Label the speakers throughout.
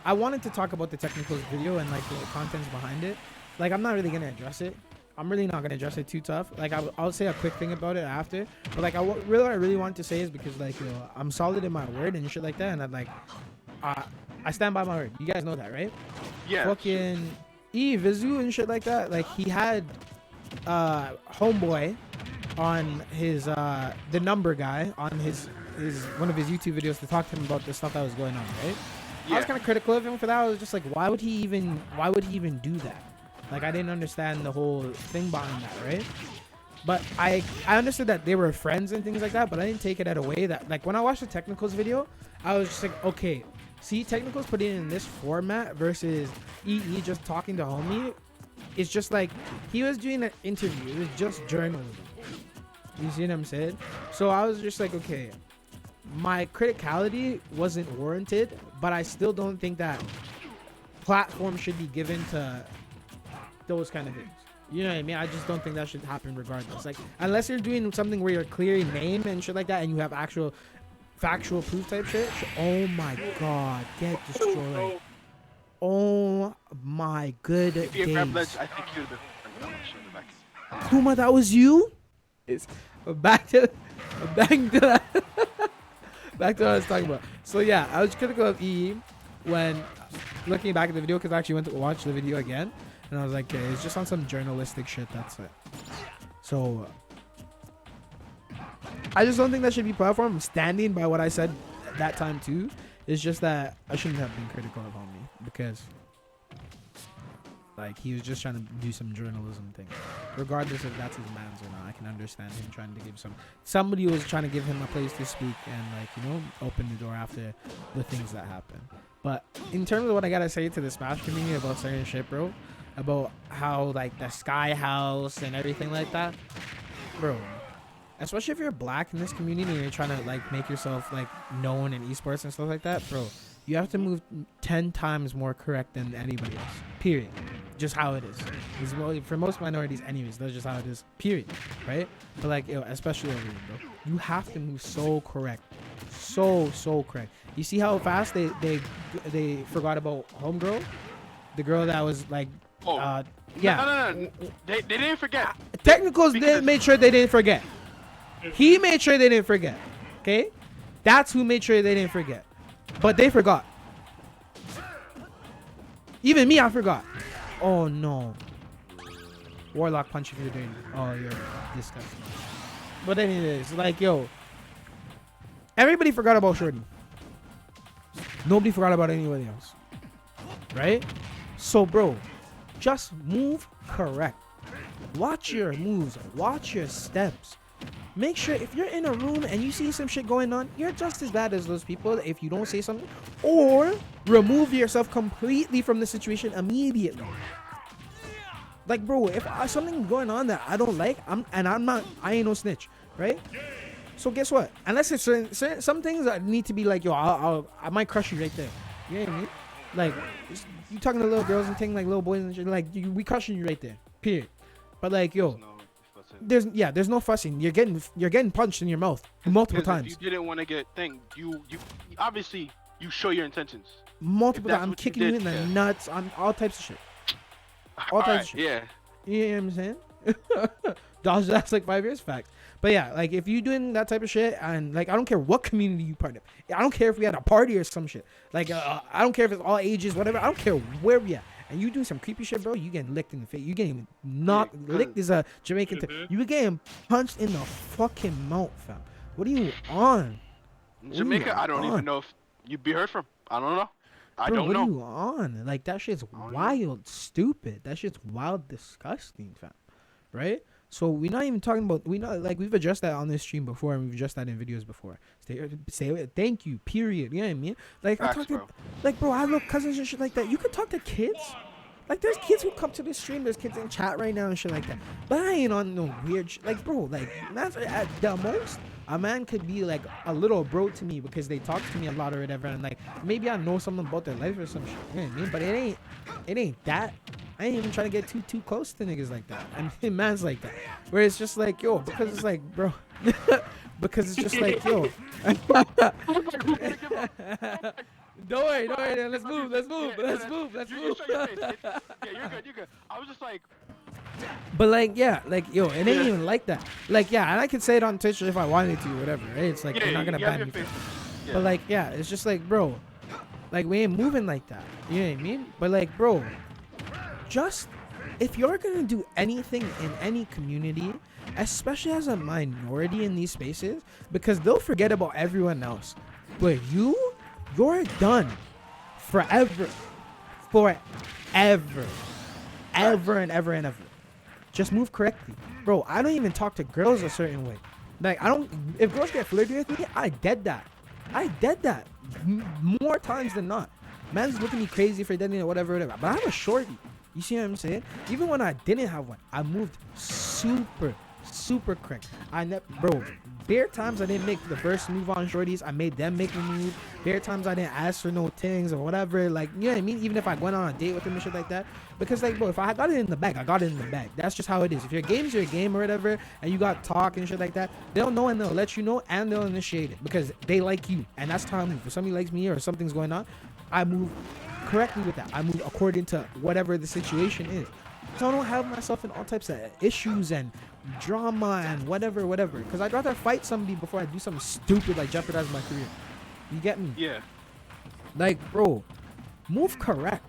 Speaker 1: I wanted to talk about the technicals video and like the contents behind it. Like I'm not really gonna address it. I'm really not gonna address it too tough. Like I'll say a quick thing about it after. But like what I really want to say is because like I'm solid in my word and shit like that, and I stand by my word. You guys know that, right?
Speaker 2: Yeah.
Speaker 1: Fucking Vizu and shit like that. Like he had homeboy on his the number guy on his one of his YouTube videos to talk to him about the stuff that was going on, right?
Speaker 2: Yeah.
Speaker 1: I was kind of critical of him for that. I was just like, why would he even do that? Like I didn't understand the whole thing behind that, right? But I understood that they were friends and things like that, but I didn't take it at a way that, like, when I watched the Technicals video, I was just like, okay, see, Technicals put it in this format versus EE just talking to homie. It's just like he was doing an interview. It was just journalism. You see what I'm saying? So I was just like, okay, my criticality wasn't warranted, but I still don't think that platform should be given to those kind of things. You know what I mean? I just don't think that should happen regardless. Like, unless you're doing something where you're clearing name and shit like that and you have actual factual proof type shit. Oh my god, get destroyed. Oh my good days.
Speaker 2: I think you'd have
Speaker 1: Kuma, that was you? It's back to that. Back to what I was talking about. So yeah, I was critical of EE when looking back at the video because I actually went to watch the video again. And I was like, okay, it's just on some journalistic shit, that's it. So I just don't think that should be platform. I'm standing by what I said at that time too. It's just that I shouldn't have been critical of homie because like he was just trying to do some journalism thing. Regardless if that's his man's or not, I can understand him trying to give somebody was trying to give him a place to speak and, like, you know, open the door after the things that happen. But in terms of what I gotta say to the Smash community about certain shit, bro, about how like the Sky House and everything like that, bro, especially if you're black in this community and you're trying to like make yourself like known in esports and stuff like that, bro, you have to move 10 times more correct than anybody else, period. Just how it is. For most minorities anyways, that's just how it is, period, right? But like, yo, especially over here, bro, you have to move so correct, so correct. You see how fast they forgot about homegirl, the girl that was like, yeah.
Speaker 2: No. They didn't forget.
Speaker 1: Technicals made sure they didn't forget. He made sure they didn't forget. Okay, that's who made sure they didn't forget. But they forgot. Even me, I forgot. Oh no. Warlock punch if you're doing. Oh, you're disgusting. But anyways, like, yo, everybody forgot about Shorty. Nobody forgot about anybody else. Right? So, bro, just move correct. Watch your moves. Watch your steps. Make sure if you're in a room and you see some shit going on, you're just as bad as those people if you don't say something, or remove yourself completely from the situation immediately. Like, bro, if something's going on that I don't like, I ain't no snitch, right? So guess what? Unless it's certain some things that need to be like, yo, I might crush you right there. You know what I mean? Like, you talking to little girls and things like little boys and shit, like we crushing you right there. Period. But like, yo, there's no fussing. You're getting punched in your mouth multiple times.
Speaker 2: If you didn't want to get thing, you obviously you show your intentions.
Speaker 1: Multiple times. I'm kicking you in the nuts. I'm all types of shit. All types of shit.
Speaker 2: Yeah.
Speaker 1: You know what I'm saying? That's like 5 years fact. But yeah, like if you doing that type of shit, and like I don't care what community you part of. I don't care if we had a party or some shit. Like I don't care if it's all ages, whatever. I don't care where we at. And you doing some creepy shit, bro, you getting licked in the face. You getting knocked. Licked is a Jamaican thing. You getting punched in the fucking mouth, fam. What are you on?
Speaker 2: Jamaica, I don't even know if you'd be heard from. I don't know. I don't know.
Speaker 1: What are you on? Like, that shit's wild, stupid. That shit's wild, disgusting, fam. Right? So we're not even talking about, we've addressed that on this stream before, and we've addressed that in videos before. Say thank you, period. You know what I mean? Like,
Speaker 2: Facts,
Speaker 1: I talk to, like, bro, I have little cousins and shit like that. You could talk to kids. Like, there's kids who come to this stream. There's kids in chat right now and shit like that. But I ain't on no weird shit. Like, bro, like, that's at the most, a man could be like a little bro to me because they talk to me a lot or whatever. And like, maybe I know something about their life or some shit. You know what I mean? But it ain't that. I ain't even trying to get too close to niggas like that. I mean, man's like that. Where it's just like, yo, because it's like, bro. Because it's just like, yo. Don't worry. Let's move.
Speaker 2: You show your face. Yeah, you're good. You're good. I was just like.
Speaker 1: But like, yeah, like, yo, it ain't even like that. Like, yeah, and I could say it on Twitch if I wanted to, whatever, right? It's like, you're not gonna ban me.
Speaker 2: Yeah.
Speaker 1: But like, yeah, it's just like, bro, like, we ain't moving like that. You know what I mean? But like, bro, just if you're gonna do anything in any community, especially as a minority in these spaces, because they'll forget about everyone else. But you're done forever. Ever and ever. Just move correctly. Bro, I don't even talk to girls a certain way. Like, if girls get flirty with me, I dead that. More times than not. Man's looking at me crazy for dating or whatever. But I have a shorty. You see what I'm saying? Even when I didn't have one, I moved super quick. Bro, there are times I didn't make the first move on shorties. I made them make the move. There are times I didn't ask for no things or whatever. Like, you know what I mean? Even if I went on a date with them and shit like that. Because, like, bro, if I got it in the bag, I got it in the bag. That's just how it is. If your game's your game or whatever, and you got talk and shit like that, they'll know and they'll let you know and they'll initiate it because they like you. And that's how I move. If somebody likes me or something's going on, I move correctly with that. I move according to whatever the situation is. So I don't have myself in all types of issues and drama and whatever. Because I'd rather fight somebody before I do something stupid like jeopardize my career. You get me?
Speaker 2: Yeah.
Speaker 1: Like, bro, move correct.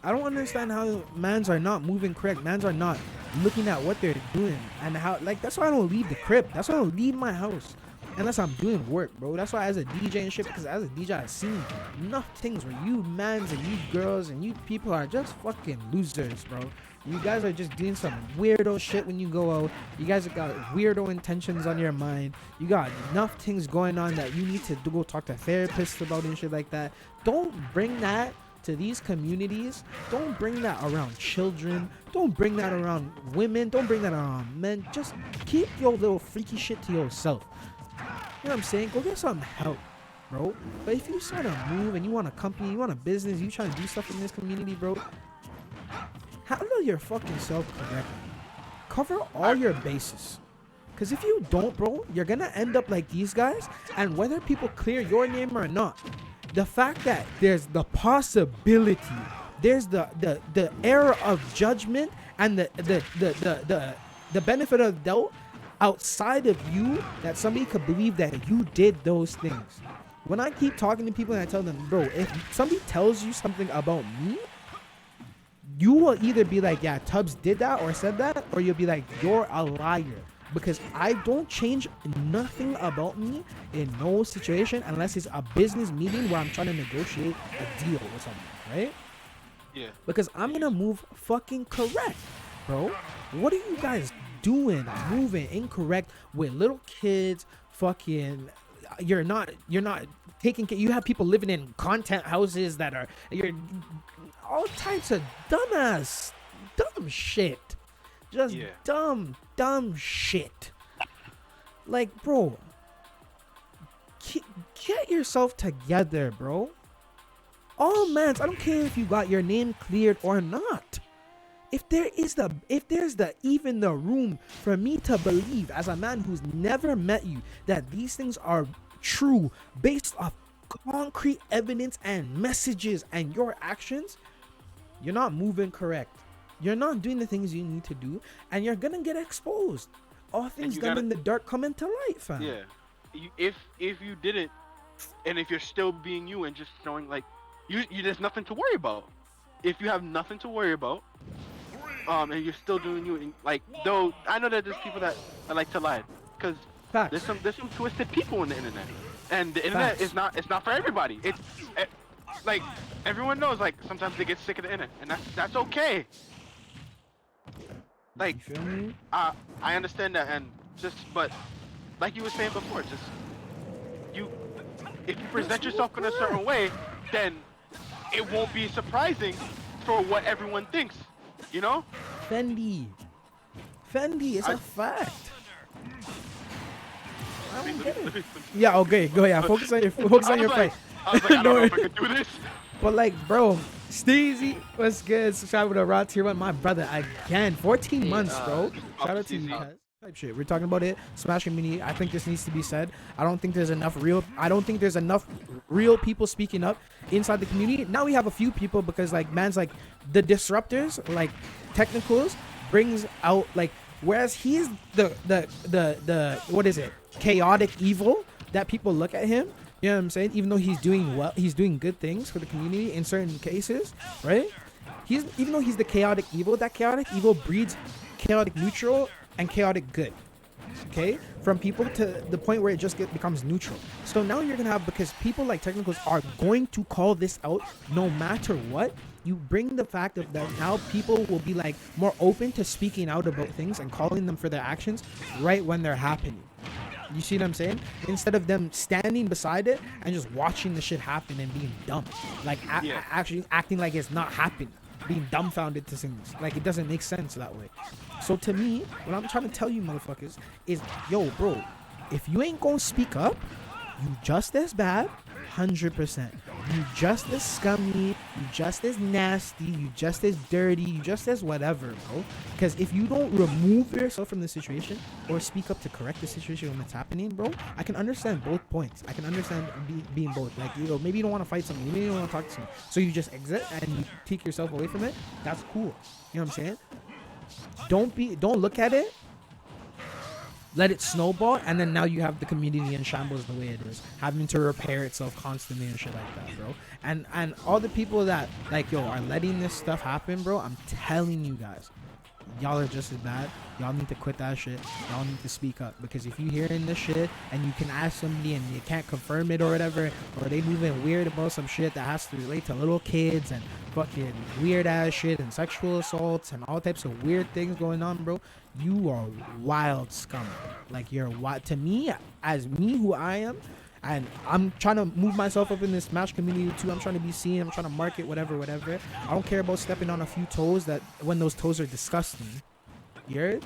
Speaker 1: I don't understand how mans are not moving correct. Mans are not looking at what they're doing and how, like, that's why I don't leave the crib. That's why I don't leave my house unless I'm doing work, bro. That's why as a DJ and shit, because as a DJ I've seen enough things where you mans and you girls and you people are just fucking losers, bro. You guys are just doing some weirdo shit when you go out. You guys have got weirdo intentions on your mind. You got enough things going on that you need to go talk to therapists about and shit like that. Don't bring that to these communities. Don't bring that around children. Don't bring that around women. Don't bring that around men. Just keep your little freaky shit to yourself. You know what I'm saying? Go get some help, bro. But if you start to move and you want a company, you want a business, you trying to do stuff in this community, bro, handle your fucking self correctly. Cover all your bases. Because if you don't, bro, you're going to end up like these guys. And whether people clear your name or not, the fact that there's the possibility, there's the error of judgment and the benefit of doubt outside of you that somebody could believe that you did those things. When I keep talking to people and I tell them, bro, if somebody tells you something about me, you will either be like, yeah, Tubbs did that or said that, or you'll be like, you're a liar. Because I don't change nothing about me in no situation unless it's a business meeting where I'm trying to negotiate a deal or something, right?
Speaker 2: Yeah.
Speaker 1: Because I'm gonna move fucking correct, bro. What are you guys doing? Moving incorrect with little kids, fucking. You're not taking care. You have people living in content houses that are all types of dumb shit. Just dumb shit. Like, bro, get yourself together, bro. All mans, I don't care if you got your name cleared or not. If there's even the room for me to believe as a man who's never met you that these things are true based off concrete evidence and messages and your actions, you're not moving correct. You're not doing the things you need to do, and you're gonna get exposed. All things done in the dark come into light, fam.
Speaker 2: Yeah. If you didn't, and if you're still being you and just showing like you there's nothing to worry about. If you have nothing to worry about, and you're still doing you, and like, though I know that there's people that like to lie, because there's some twisted people on the internet, and the internet is not for everybody. It's like everyone knows, like sometimes they get sick of the internet, and that's okay. Like,
Speaker 1: you feel me?
Speaker 2: I understand that, and but like you were saying before, if you present yourself in a certain way, then it won't be surprising for what everyone thinks, you know?
Speaker 1: Fendi, it's a fact. I don't get it. Yeah, okay, go ahead. Focus on your fight.
Speaker 2: I was like, I don't know if I can do this.
Speaker 1: But like, bro, Steezy, what's good? Subscribe to the Raw Tier 1, my brother, again. 14 months, bro. Shout out to you guys. type shit. We're talking about it. Smash community. I think this needs to be said. I don't think there's enough real people speaking up inside the community. Now we have a few people because like man's like the disruptors, like Technicals brings out like, whereas he's the what is it? Chaotic evil that people look at him. You know what I'm saying? Even though he's doing well, he's doing good things for the community in certain cases, right? Even though he's the chaotic evil, that chaotic evil breeds chaotic neutral and chaotic good. Okay, from people to the point where it just becomes neutral. So now you're gonna have, because people like Technicals are going to call this out no matter what. You bring the fact of that now people will be like more open to speaking out about things and calling them for their actions right when they're happening. You see what I'm saying? Instead of them standing beside it and just watching the shit happen and being dumb, like actually acting like it's not happening, being dumbfounded to things. Like it doesn't make sense that way. So to me, what I'm trying to tell you motherfuckers is, yo, bro, if you ain't gonna speak up, you just as bad, 100%. You just as scummy, you just as nasty, you just as dirty, you just as whatever, bro. Because if you don't remove yourself from the situation or speak up to correct the situation when it's happening, bro, I can understand both points. I can understand being both. Like, you know, maybe you don't want to fight somebody, maybe you don't want to talk to someone, so you just exit and you take yourself away from it. That's cool. You know what I'm saying? Don't look at it, let it snowball, and then now you have the community in shambles the way it is, having to repair itself constantly and shit like that, bro. And all the people that like, yo, are letting this stuff happen, bro, I'm telling you guys, y'all are just as bad. Y'all need to quit that shit. Y'all need to speak up, because if you hearing this shit and you can ask somebody and you can't confirm it or whatever, or they moving weird about some shit that has to relate to little kids and fucking weird ass shit and sexual assaults and all types of weird things going on, bro, you are wild scum. Like, you're wild to me, as me who I am. And I'm trying to move myself up in this Smash community too. I'm trying to be seen. I'm trying to market, whatever. I don't care about stepping on a few toes that when those toes are disgusting. You heard?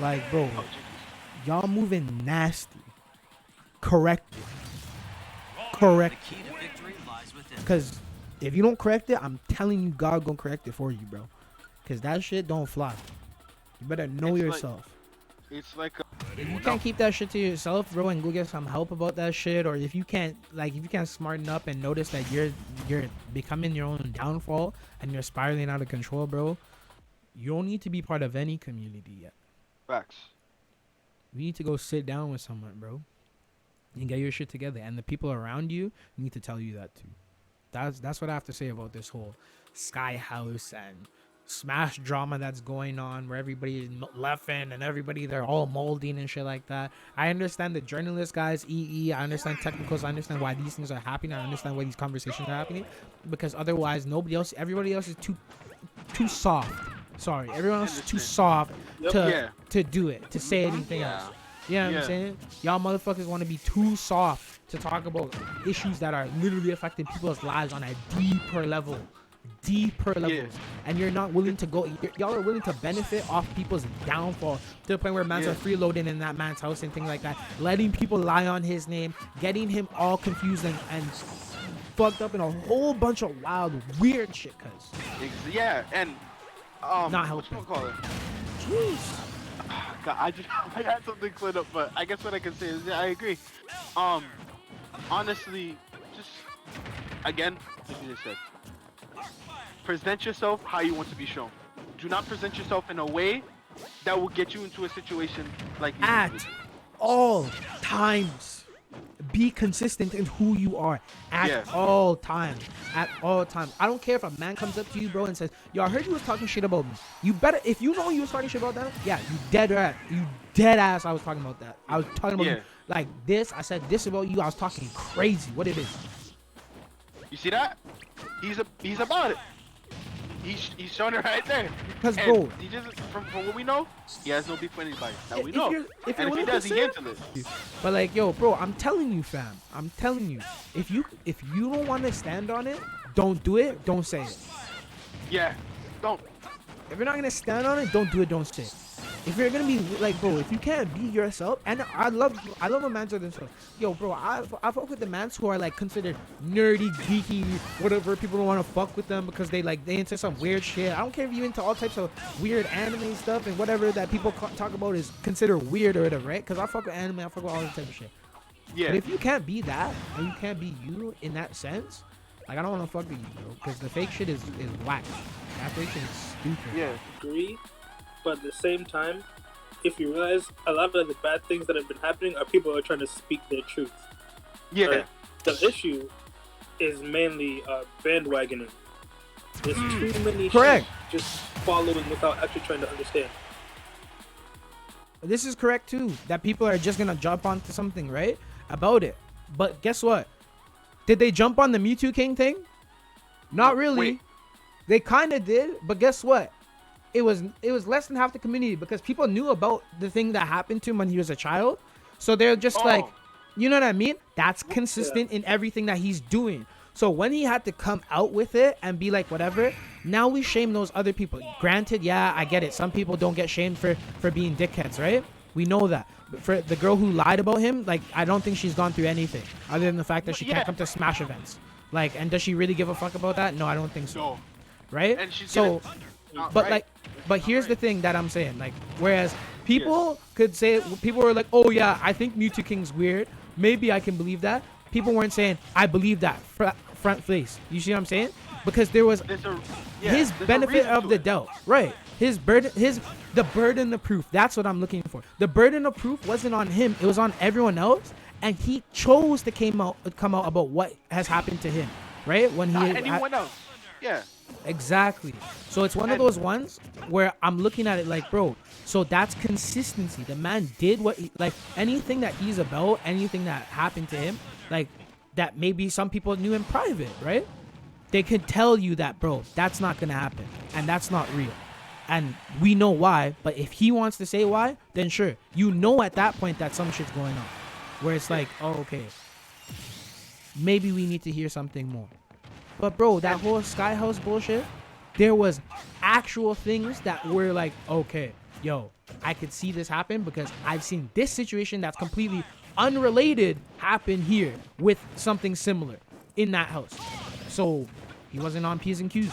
Speaker 1: Like, bro, y'all moving nasty. Correct it. Because if you don't correct it, I'm telling you, God gonna correct it for you, bro. Because that shit don't fly. You better know yourself.
Speaker 2: It's like
Speaker 1: if you can't keep that shit to yourself, bro, and go get some help about that shit, or if you can't smarten up and notice that you're becoming your own downfall and you're spiraling out of control, bro, you don't need to be part of any community yet.
Speaker 2: Facts.
Speaker 1: You need to go sit down with someone, bro, and get your shit together, and the people around you need to tell you that too. That's what I have to say about this whole Sky House and Smash drama that's going on, where everybody is laughing and everybody, they're all molding and shit like that. I understand the journalist guys, I understand Technicals, I understand why these things are happening, I understand why these conversations are happening, because otherwise everybody else is too soft. Sorry, everyone else is too soft to do it, to say anything else. You know what I'm saying? Y'all motherfuckers want to be too soft to talk about issues that are literally affecting people's lives on a deeper levels, and you're not willing to go. Y'all are willing to benefit off people's downfall to the point where mans are freeloading in that man's house and things like that, letting people lie on his name, getting him all confused and fucked up in a whole bunch of wild, weird shit.
Speaker 2: And
Speaker 1: not helping.
Speaker 2: Jeez. God, I had something cleared up, but I guess what I can say is I agree. Honestly, just again, like you just said, present yourself how you want to be shown. Do not present yourself in a way that will get you into a situation like you
Speaker 1: at all times. Be consistent in who you are at all times. At all times. I don't care if a man comes up to you, bro, and says, "Yo, I heard you was talking shit about me." You better, if you know you was talking shit about that, you dead ass. I was talking about that. I was talking about you like this. I said this about you. I was talking crazy. What it is?
Speaker 2: You see that? He's about it. He's showing it right there.
Speaker 1: Because, bro,
Speaker 2: he just from what we know, he has no beef with anybody. That we know.
Speaker 1: If
Speaker 2: he does, he handle it.
Speaker 1: But like, yo, bro, I'm telling you, fam. I'm telling you. If you don't want to stand on it, don't do it. Don't say it.
Speaker 2: Yeah, don't.
Speaker 1: If you're not gonna stand on it, don't do it. Don't say it. If you're gonna be like, bro, if you can't be yourself, and I love a man to themselves. Yo, bro, I fuck with the mans who are like considered nerdy, geeky, whatever. People don't want to fuck with them because they into some weird shit. I don't care if you into all types of weird anime stuff and whatever that people talk about is considered weird or whatever, right? Because I fuck with anime, I fuck with all this type of shit.
Speaker 2: Yeah.
Speaker 1: But if you can't be that and you can't be you in that sense, like I don't want to fuck with you, bro, because the fake shit is whack. That fake shit is stupid.
Speaker 2: Yeah.
Speaker 3: Agree, but at the same time, if you realize a lot of the bad things that have been happening are people who are trying to speak their truth.
Speaker 2: Yeah.
Speaker 3: Right? The issue is mainly bandwagoning. There's too many
Speaker 1: Correct.
Speaker 3: shit just following without actually trying to understand.
Speaker 1: This is correct too, that people are just gonna jump onto something, right, about it. But guess what? Did they jump on the Mewtwo King thing? Not really.
Speaker 2: Wait.
Speaker 1: They kind of did, but guess what? It was less than half the community because people knew about the thing that happened to him when he was a child. So they're just like, you know what I mean? That's consistent in everything that he's doing. So when he had to come out with it and be like, whatever, now we shame those other people. Granted, yeah, I get it. Some people don't get shamed for being dickheads, right? We know that. But for the girl who lied about him, like, I don't think she's gone through anything other than the fact that she can't come to Smash events. Like, and does she really give a fuck about that? No, I don't think so.
Speaker 2: No.
Speaker 1: Right?
Speaker 2: And she's
Speaker 1: so, but
Speaker 2: right.
Speaker 1: like, but here's the thing that I'm saying. Like, whereas people could say, people were like, oh yeah, I think Mewtwo King's weird. Maybe I can believe that. People weren't saying, I believe that front face. You see what I'm saying? Because there was his benefit of the doubt. Right. The burden of proof. That's what I'm looking for. The burden of proof wasn't on him. It was on everyone else. And he chose to come out about what has happened to him. Right? When he
Speaker 2: anyone else. Yeah.
Speaker 1: Exactly. So it's one of those ones where I'm looking at it like, bro, so that's consistency. The man did what like anything that he's about, anything that happened to him, like that maybe some people knew in private, right? They could tell you that, bro, that's not gonna happen and that's not real. And we know why, but if he wants to say why, then sure. You know at that point that some shit's going on. Where it's like, oh, okay, maybe we need to hear something more. But bro, that whole Sky House bullshit, there was actual things that were like, okay, yo, I could see this happen because I've seen this situation that's completely unrelated happen here with something similar in that house. So he wasn't on P's and Q's.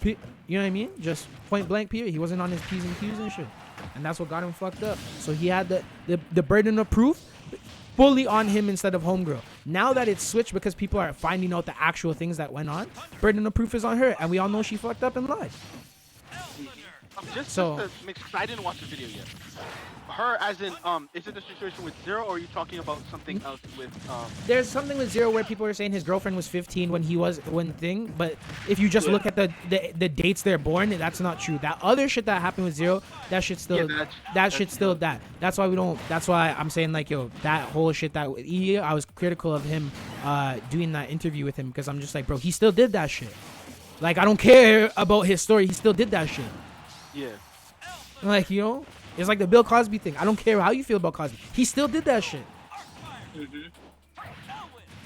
Speaker 1: You know what I mean? Just point blank period. He wasn't on his P's and Q's and shit. And that's what got him fucked up. So he had the burden of proof fully on him instead of homegirl. Now that it's switched because people are finding out the actual things that went on, burden of proof is on her, and we all know she fucked up and lied.
Speaker 2: Just to make sure, I didn't watch the video yet. Her as in, is it the situation with Zero, or are you talking about something else with,
Speaker 1: There's something with Zero where people are saying his girlfriend was 15 when thing, but if you just look at the dates they're born, that's not true. That other shit that happened with Zero, that shit's still, that's why we don't, that's why I'm saying like, yo, that whole shit that I was critical of him, doing that interview with him, because I'm just like, bro, he still did that shit. Like, I don't care about his story, he still did that shit.
Speaker 2: Yeah.
Speaker 1: Like, you know, it's like the Bill Cosby thing. I don't care how you feel about Cosby. He still did that shit.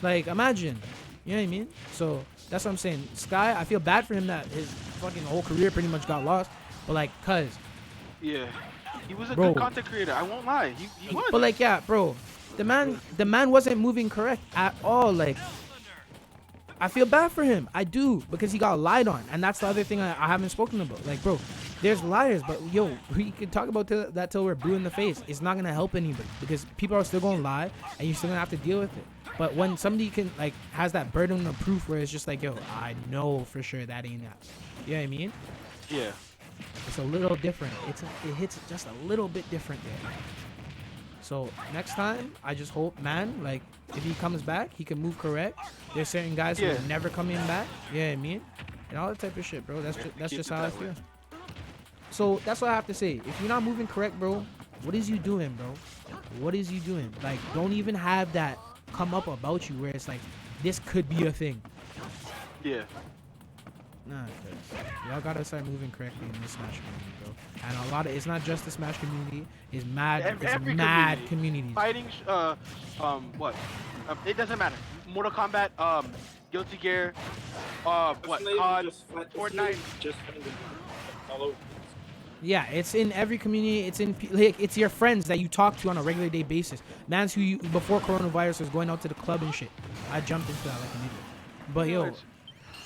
Speaker 1: Like, imagine. You know what I mean? So, that's what I'm saying. Sky, I feel bad for him that his fucking whole career pretty much got lost. But, like, cuz.
Speaker 2: Yeah. He was a good content creator. I won't lie. He was.
Speaker 1: But, like, yeah, bro. The man wasn't moving correct at all. Like, I feel bad for him. I do. Because he got lied on. And that's the other thing I haven't spoken about. Like, bro, there's liars. But, yo, we can talk about that till we're blue in the face. It's not going to help anybody. Because people are still going to lie. And you're still going to have to deal with it. But when somebody can, like, has that burden of proof where it's just like, yo, I know for sure that ain't that. You know what I mean?
Speaker 2: Yeah.
Speaker 1: It's a little different. It hits just a little bit different there. So next time, I just hope, man, like, if he comes back, he can move correct. There's certain guys who are never coming back. You know what I mean? And all that type of shit, bro. That's just how I feel. So that's what I have to say. If you're not moving correct, bro, what is you doing, bro? What is you doing? Like, don't even have that come up about you where it's like, this could be a thing.
Speaker 2: Yeah.
Speaker 1: Nah, cause y'all gotta start moving correctly in this Smash community, bro. And a lot of, it's not just the Smash community, it's mad,
Speaker 2: Every
Speaker 1: mad communities.
Speaker 2: Fighting, what? It doesn't matter. Mortal Kombat, Guilty Gear, what? COD, Fortnite.
Speaker 3: Just all over.
Speaker 1: Yeah, it's in every community. It's in like it's your friends that you talk to on a regular day basis. Man's who you before coronavirus was going out to the club and shit. I jumped into that like an idiot. But yo,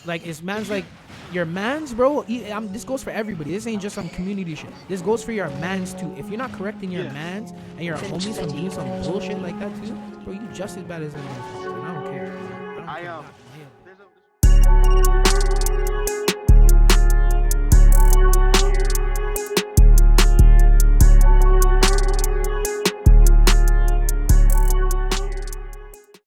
Speaker 1: like it's man's like your mans, bro. This goes for everybody. This ain't just some community shit. This goes for your mans too. If you're not correcting your mans and your homies from doing some bullshit like that too, bro, you just as bad as them. I don't care.